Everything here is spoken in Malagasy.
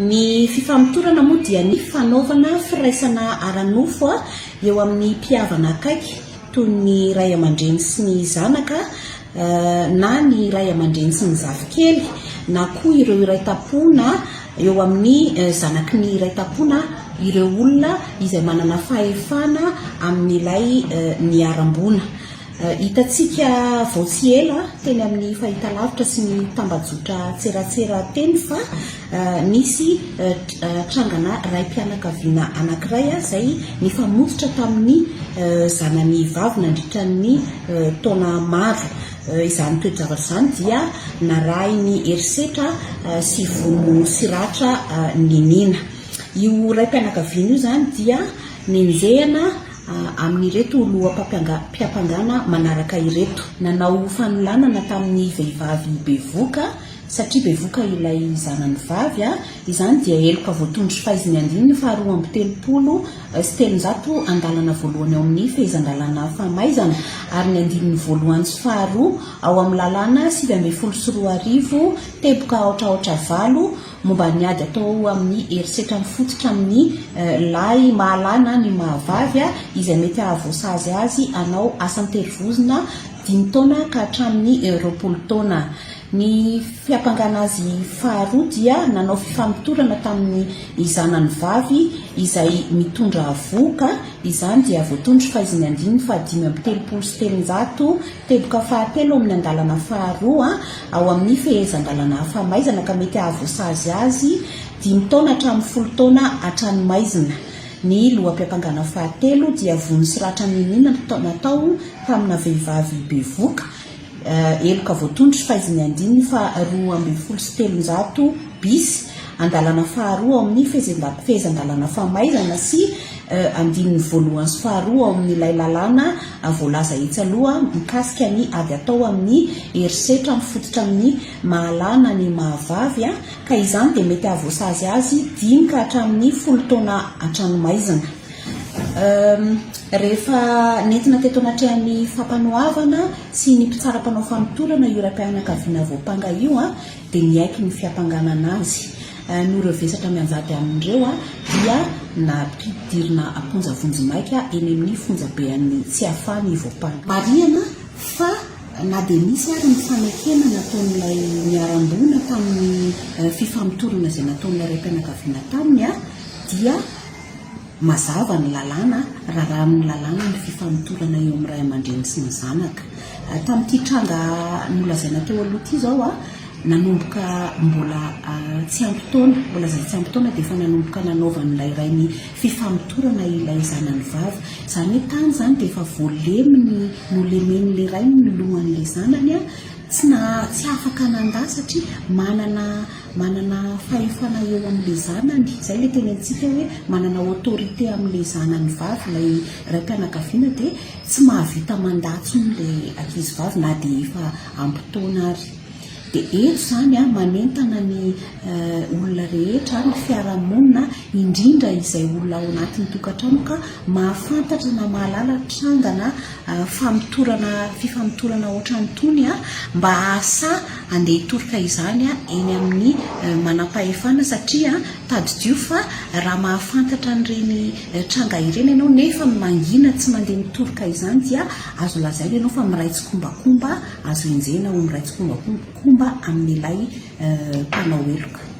Ny fifamitorana moa dia ny fanaovana firaisana ara-nofo eo amin'ny mpihavana akaiky toy ny ray aman-dreny sy ny zanaka na ny ray aman-dreny sy ny zafikely na koa ireo iray-tampona eo amin'ny zanaky ny iray-tampona ireo olona izay manana fahefana amin'ilay niarambona. Hitatsika vao tsy ela teny amin'ny fahitalavitra sy ny tambajotra tseratsera teny fa nisy trangana raim-pianakaviana anankiray izay nifamototra tamin'ny zanany vavy nandritra ny taona maro. Izany toejavatra izany dia narahy ny herisetra sy vono siratra ninina. Io raim-pianakaviana io izany dia nenjehana amin'ireto loha-mpiampangana manaraka ireto. Nanao fanolanana tamin'ny vehivavy bevoka satria bevoka ilay zanany vavy izany dia eloka voatondry fahaiziny andininy faharoa amby telopolo sy telonjato andalana voalohany ao amin'ny fehezan-dalàna famaizana ary ny andininy voalohany sy faharoa ao amin'ny lalàna 740 teboka aotraotra valo momba ny ady atao amin'ny herisetra mifototra amin'ny lay mahalana ny mahavavy izay mety ahavoasazy azy anao asan-terivozina 5 taona ka hatramin'ny 20 taona. Ny fiampangana azy faharoa dia nanao fifamitorana tamin'ny zanany vavy izay mitondra voka, izany dia voatondry fahaiziny andininy fahadimy amby telopolo sy telonjato teboka fahatelo amin'ny andalana faharoa ao amin'ny fehezan-dalàna famaizana ka mety ahavoasazy azy 5 taona hatramin'ny 10 taona hatranomaizina. Ny loha-mpiampangana fahatelo dia vono siratra ninina natao tamina vehivavy bevoka eloka voatondry fahaiziny andininy faharoa amby folo sy telonjato bisy andalana faharoa ao amin'ny fehezan-dalàna famaizana sy andininy voalohany sy faharoa ao amin'ilay lalàna voalaza etsaloha mikasika ny ady atao amin'ny herisetra mifototra amin'ny mahalana ny mahavavy ka izany dia mety ahavoasazy azy 5 ka hatramin'ny 10 taona hatranomaizana. Rehefa nentina teto anatrehan'ny fampanohavana sy ny mpitsara-panao famitorana io raim-pianakaviana voapanga io dia niaiky ny fiampanganana azy. Noreo vesatra mianjady amin'ireo dia nampidirina amponja vonjimaika eny amin'ny fonjabean'ny tsy afany voapanga. Marihana fa na dia misy ary ny fanekena nataon'ilay niarambona tamin'ny fifamitorana izay nataon'ilay raim-pianakaviana taminy dia mazava ny lalàna raharan'ny lalàna ny fifamitorana eo amin'ny ray aman-dreny sy ny zanaka. Tamin'ity tranga nolazaina teo aloha ity izao nanomboka mbola tsy ampy taona, mbola zay tsy ampy taona dia efa nanomboka nanaovan'ilay ray ny fifamitorana ilay zanany vavy. Izany hoe tany izany dia efa voaleminy nolemen'ilay ray ny lohan'ilay zanany tsy afaka nandà satria manana fahefana eo amin'ilay zanany. Izay ilay teny antsika hoe manana autorité amin'ilay zanany vavy ilay raim-pianakaviana dia tsy mahavita mandatsony ilay ankizy vavy na dia efa ampy taona ary. Dia eto izany manentana ny olona rehetra ny fiarahamonina indrindra izay olona ao anatin'ny tokantrano ka mahafantatra na mahalala trangana fifamitorana ohatranytony mba ahasa andeha hitorika izany eny amin'ny manam-pahefana satria tadidio fa raha mahafantatra an'ireny tranga ireny ianao nefa mangina tsy mandeha mitorika izany dia azo lazaina ianao fa miray tsikombakomba azo enjena ho miray tsikombakomba amin'ilay mpanao heloka.